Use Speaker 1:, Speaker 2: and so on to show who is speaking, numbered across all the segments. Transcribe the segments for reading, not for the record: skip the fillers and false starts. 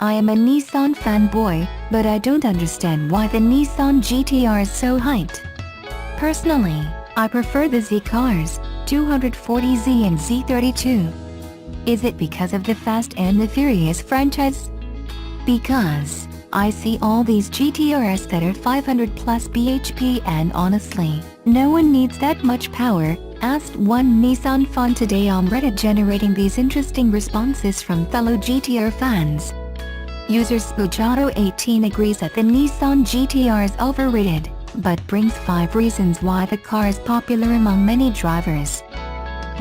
Speaker 1: I am a Nissan fanboy, but I don't understand why the Nissan GT-R is so hyped. Personally, I prefer the Z cars, 240Z and Z32. Is it because of the Fast and the Furious franchise? Because I see all these GT-Rs that are 500 plus bhp and honestly, no one needs that much power, asked one Nissan fan today on Reddit, generating these interesting responses from fellow GT-R fans. User Spoojato18 agrees that the Nissan GT-R is overrated, but brings 5 reasons why the car is popular among many drivers.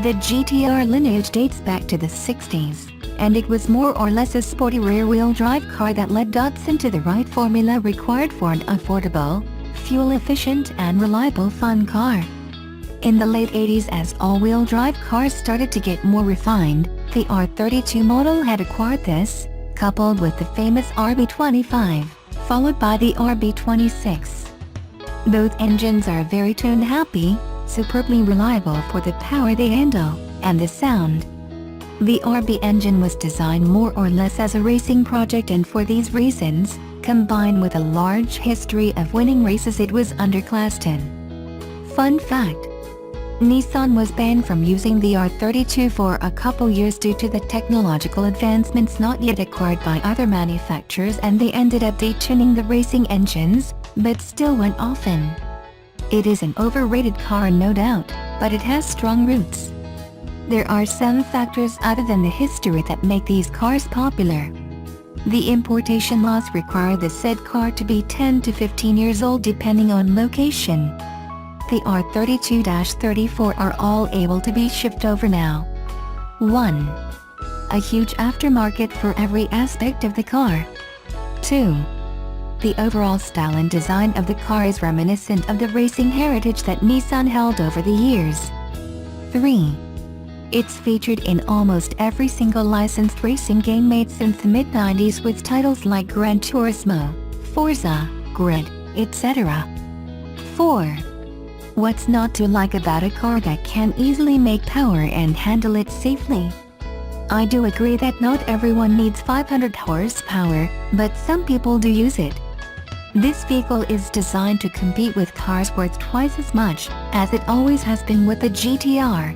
Speaker 1: The GT-R lineage dates back to the 60s, and it was more or less a sporty rear-wheel drive car that led Datsun to the right formula required for an affordable, fuel-efficient and reliable fun car. In the late 80s, as all-wheel drive cars started to get more refined, the R32 model had acquired this, coupled with the famous RB25, followed by the RB26. Both engines are very tune-happy, superbly reliable for the power they handle, and the sound. The RB engine was designed more or less as a racing project, and for these reasons, combined with a large history of winning races, it was underclassed in. Fun fact: Nissan was banned from using the R32 for a couple years due to the technological advancements not yet acquired by other manufacturers, and they ended up detuning the racing engines, but still went often. It is an overrated car, no doubt, but it has strong roots. There are some factors other than the history that make these cars popular. The importation laws require the said car to be 10 to 15 years old depending on location. The R32-34 are all able to be shipped over now. 1. A huge aftermarket for every aspect of the car. 2. The overall style and design of the car is reminiscent of the racing heritage that Nissan held over the years. 3. It's featured in almost every single licensed racing game made since the mid-90s, with titles like Gran Turismo, Forza, Grid, etc. 4. What's not to like about a car that can easily make power and handle it safely? I do agree that not everyone needs 500 horsepower, but some people do use it. This vehicle is designed to compete with cars worth twice as much, as it always has been with the GT-R.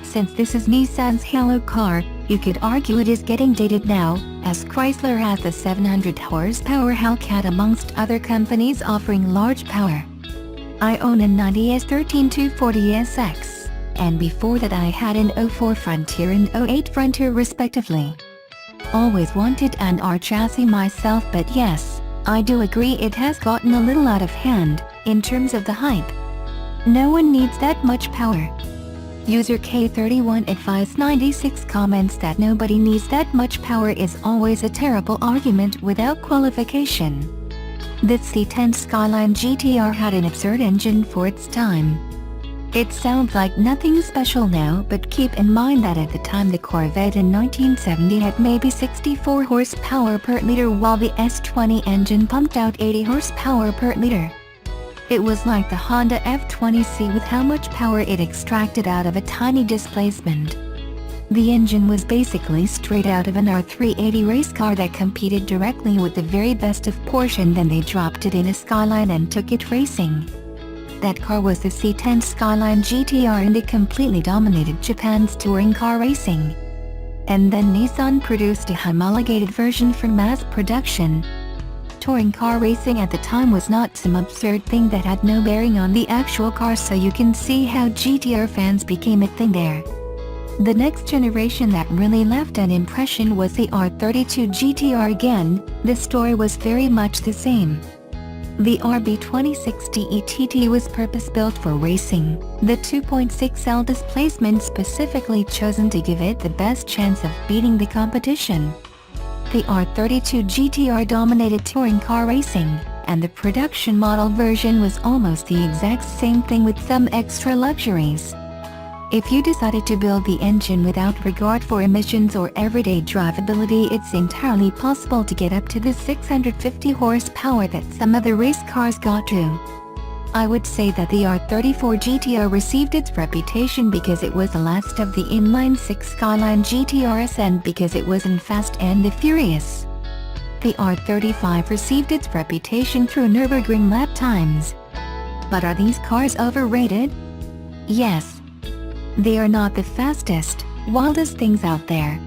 Speaker 1: Since this is Nissan's halo car, you could argue it is getting dated now, as Chrysler has the 700 horsepower Hellcat amongst other companies offering large power. I own a 90S 13240SX, and before that I had an 04 Frontier and 08 Frontier respectively. Always wanted an R chassis myself, but yes, I do agree it has gotten a little out of hand, in terms of the hype. No one needs that much power. User K31 Advice 96 comments that nobody needs that much power is always a terrible argument without qualification. The C10 Skyline GT-R had an absurd engine for its time. It sounds like nothing special now, but keep in mind that at the time the Corvette in 1970 had maybe 64 horsepower per liter, while the S20 engine pumped out 80 horsepower per liter. It was like the Honda F20C with how much power it extracted out of a tiny displacement. The engine was basically straight out of an R380 race car that competed directly with the very best of Porsche, and then they dropped it in a Skyline and took it racing. That car was the C10 Skyline GT-R, and it completely dominated Japan's touring car racing. And then Nissan produced a homologated version for mass production. Touring car racing at the time was not some absurd thing that had no bearing on the actual car, so you can see how GT-R fans became a thing there. The next generation that really left an impression was the R32 GT-R. Again, the story was very much the same. The RB26 DETT was purpose-built for racing, the 2.6L displacement specifically chosen to give it the best chance of beating the competition. The R32 GT-R dominated touring car racing, and the production model version was almost the exact same thing with some extra luxuries. If you decided to build the engine without regard for emissions or everyday drivability, it's entirely possible to get up to the 650 horsepower that some other race cars got to. I would say that the R34 GT-R received its reputation because it was the last of the inline-six Skyline GT-Rs and because it was in Fast and the Furious. the R35 received its reputation through Nürburgring lap times. But are these cars overrated? Yes. They are not the fastest, wildest things out there.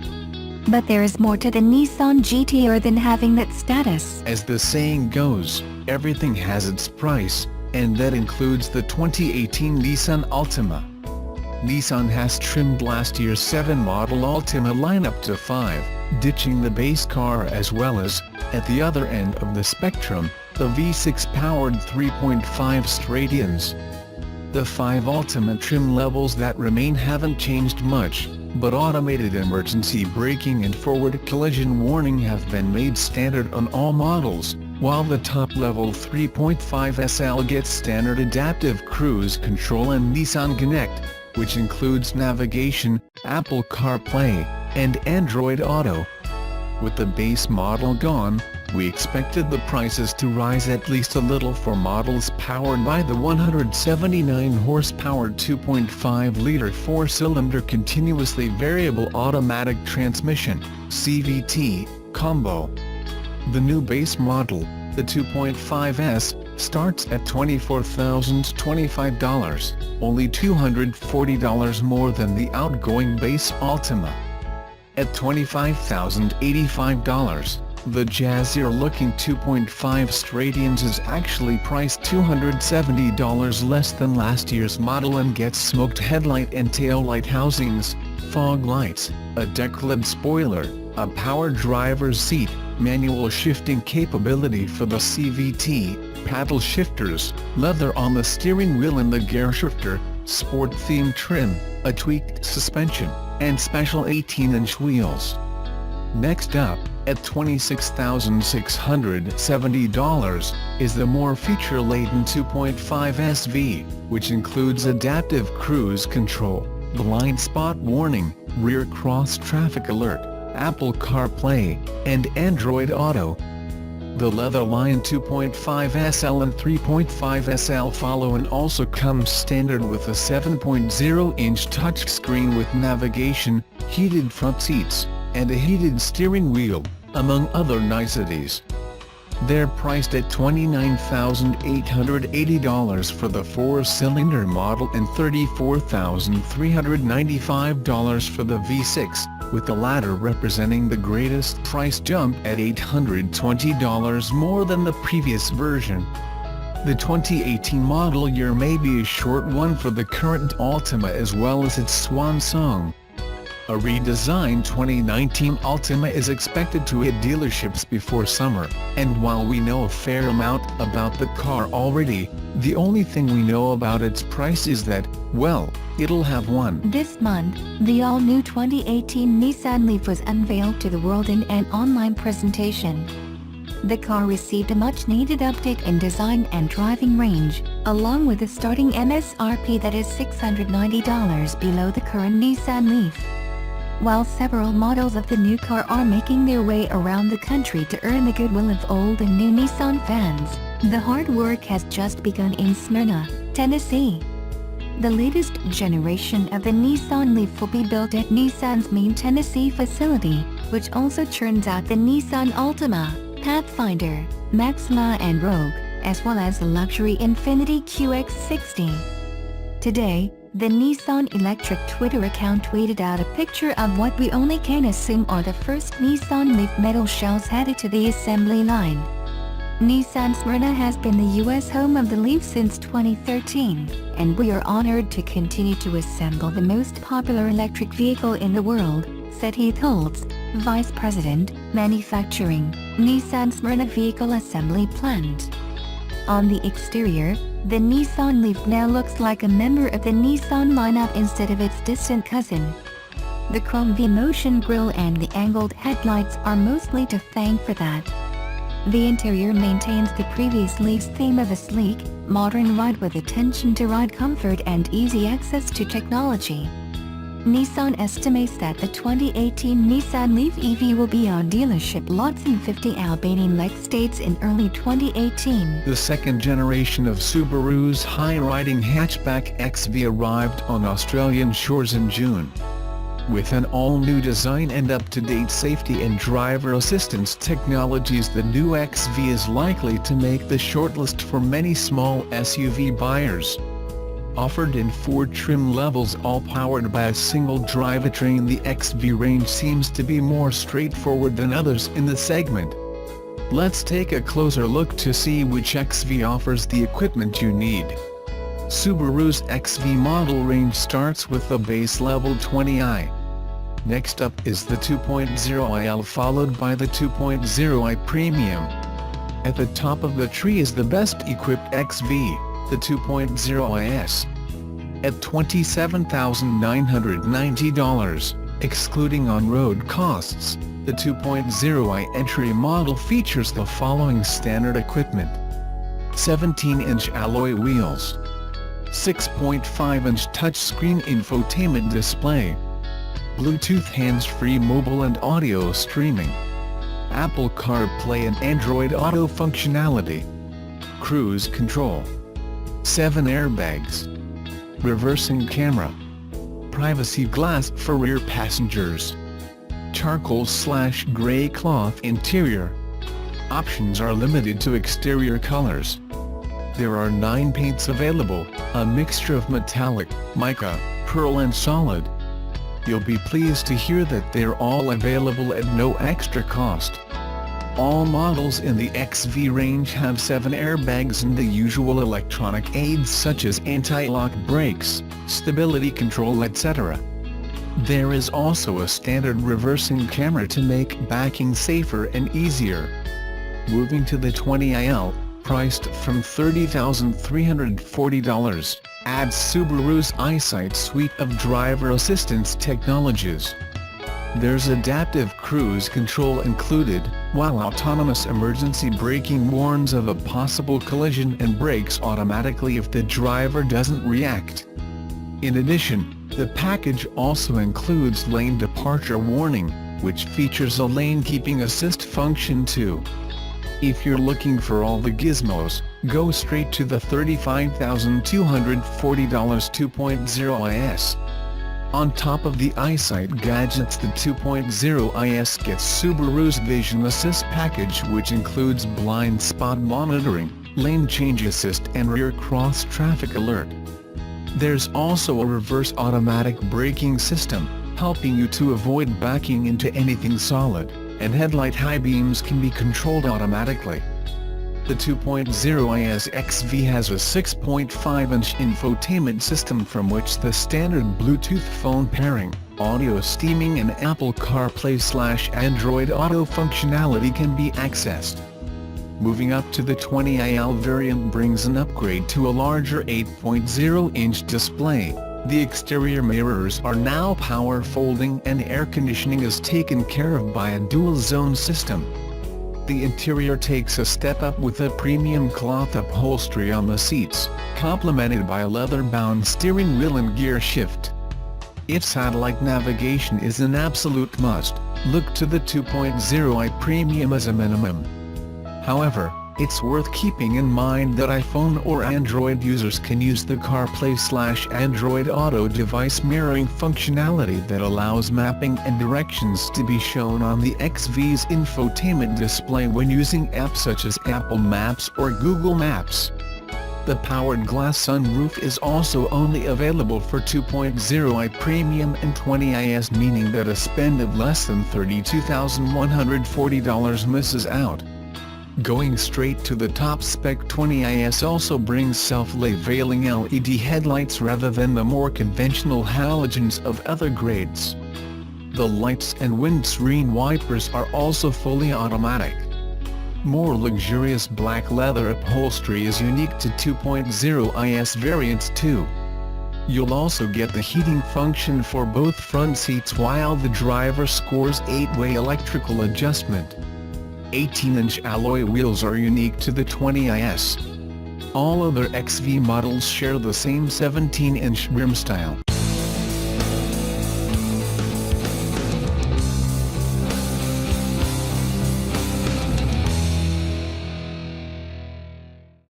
Speaker 1: But there is more to the Nissan GT-R than having that status.
Speaker 2: As the saying goes, everything has its price, and that includes the 2018 Nissan Altima. Nissan has trimmed last year's 7 model Altima lineup to 5, ditching the base car, as well as, at the other end of the spectrum, the V6-powered 3.5 straight-ins. The 5 Altima trim levels that remain haven't changed much, but automated emergency braking and forward collision warning have been made standard on all models, while the top-level 3.5 SL gets standard adaptive cruise control and Nissan Connect, which includes navigation, Apple CarPlay, and Android Auto. With the base model gone, we expected the prices to rise at least a little for models powered by the 179-horsepower 2.5-liter 4-cylinder continuously variable automatic transmission (CVT) combo. The new base model, the 2.5S, starts at $24,025, only $240 more than the outgoing base Altima. At $25,085, the jazzier-looking 2.5 straight-ins is actually priced $270 less than last year's model and gets smoked headlight and taillight housings, fog lights, a deck-led spoiler, a power driver's seat, manual shifting capability for the CVT, paddle shifters, leather on the steering wheel and the gear shifter, sport-themed trim, a tweaked suspension, and special 18-inch wheels. Next up, at $26,670, is the more feature-laden 2.5 SV, which includes adaptive cruise control, blind spot warning, rear cross-traffic alert, Apple CarPlay, and Android Auto. The leather-lined 2.5 SL and 3.5 SL follow and also comes standard with a 7.0-inch touchscreen with navigation, heated front seats, and a heated steering wheel, among other niceties. They're priced at $29,880 for the 4-cylinder model and $34,395 for the V6, with the latter representing the greatest price jump at $820 more than the previous version. The 2018 model year may be a short one for the current Altima as well as its swan song. A redesigned 2019 Altima is expected to hit dealerships before summer, and while we know a fair amount about the car already, the only thing we know about its price is that, well, it'll have one.
Speaker 1: This month, the all-new 2018 Nissan Leaf was unveiled to the world in an online presentation. The car received a much-needed update in design and driving range, along with a starting MSRP that is $690 below the current Nissan Leaf. While several models of the new car are making their way around the country to earn the goodwill of old and new Nissan fans, the hard work has just begun in Smyrna, Tennessee. The latest generation of the Nissan Leaf will be built at Nissan's main Tennessee facility, which also churns out the Nissan Altima, Pathfinder, Maxima and Rogue, as well as the luxury Infiniti QX60. Today, the Nissan Electric Twitter account tweeted out a picture of what we only can assume are the first Nissan Leaf metal shells headed to the assembly line. Nissan Smyrna has been the U.S. home of the Leaf since 2013, and we are honored to continue to assemble the most popular electric vehicle in the world, said Heath Holtz, Vice President, Manufacturing, Nissan Smyrna Vehicle Assembly Plant. On the exterior, the Nissan Leaf now looks like a member of the Nissan lineup instead of its distant cousin. The chrome V-Motion grille and the angled headlights are mostly to thank for that. The interior maintains the previous Leaf's theme of a sleek, modern ride with attention to ride comfort and easy access to technology. Nissan estimates that the 2018 Nissan Leaf EV will be on dealership lots in 50 Albanian-like states in early 2018.
Speaker 2: The second generation of Subaru's high-riding hatchback XV arrived on Australian shores in June. With an all-new design and up-to-date safety and driver assistance technologies, the new XV is likely to make the shortlist for many small SUV buyers. Offered in 4 trim levels, all powered by a single drivetrain, the XV range seems to be more straightforward than others in the segment. Let's take a closer look to see which XV offers the equipment you need. Subaru's XV model range starts with the base level 20i. Next up is the 2.0iL, followed by the 2.0i Premium. At the top of the tree is the best equipped XV, the 2.0iS. At $27,990, excluding on-road costs, the 2.0i entry model features the following standard equipment: 17-inch alloy wheels, 6.5-inch touchscreen infotainment display, Bluetooth hands-free mobile and audio streaming, Apple CarPlay and Android Auto functionality, cruise control, 7 airbags, reversing camera, privacy glass for rear passengers, charcoal/grey cloth interior. Options are limited to exterior colors. There are 9 paints available, a mixture of metallic, mica, pearl and solid. You'll be pleased to hear that they're all available at no extra cost. All models in the XV range have 7 airbags and the usual electronic aids such as anti-lock brakes, stability control, etc. There is also a standard reversing camera to make backing safer and easier. Moving to the 20iL, priced from $30,340, adds Subaru's EyeSight suite of driver assistance technologies. There's adaptive cruise control included, while autonomous emergency braking warns of a possible collision and brakes automatically if the driver doesn't react. In addition, the package also includes lane departure warning, which features a lane keeping assist function too. If you're looking for all the gizmos, go straight to the $35,240 2.0iS. On top of the EyeSight gadgets, the 2.0iS gets Subaru's Vision Assist package, which includes blind spot monitoring, lane change assist and rear cross traffic alert. There's also a reverse automatic braking system, helping you to avoid backing into anything solid, and headlight high beams can be controlled automatically. The 2.0iS XV has a 6.5-inch infotainment system from which the standard Bluetooth phone pairing, audio streaming and Apple CarPlay/Android Auto functionality can be accessed. Moving up to the 20iL variant brings an upgrade to a larger 8.0-inch display. The exterior mirrors are now power folding and air conditioning is taken care of by a dual-zone system. The interior takes a step up with a premium cloth upholstery on the seats, complemented by a leather-bound steering wheel and gear shift. If satellite navigation is an absolute must, look to the 2.0i Premium as a minimum. However, it's worth keeping in mind that iPhone or Android users can use the CarPlay/Android Auto device mirroring functionality that allows mapping and directions to be shown on the XV's infotainment display when using apps such as Apple Maps or Google Maps. The powered glass sunroof is also only available for 2.0i Premium and 20iS, meaning that a spend of less than $32,140 misses out. Going straight to the top spec, 20iS also brings self-leveling LED headlights rather than the more conventional halogens of other grades. The lights and windscreen wipers are also fully automatic. More luxurious black leather upholstery is unique to 2.0iS variants too. You'll also get the heating function for both front seats, while the driver scores 8-way electrical adjustment. 18-inch alloy wheels are unique to the 20iS. All other XV models share the same 17-inch rim style.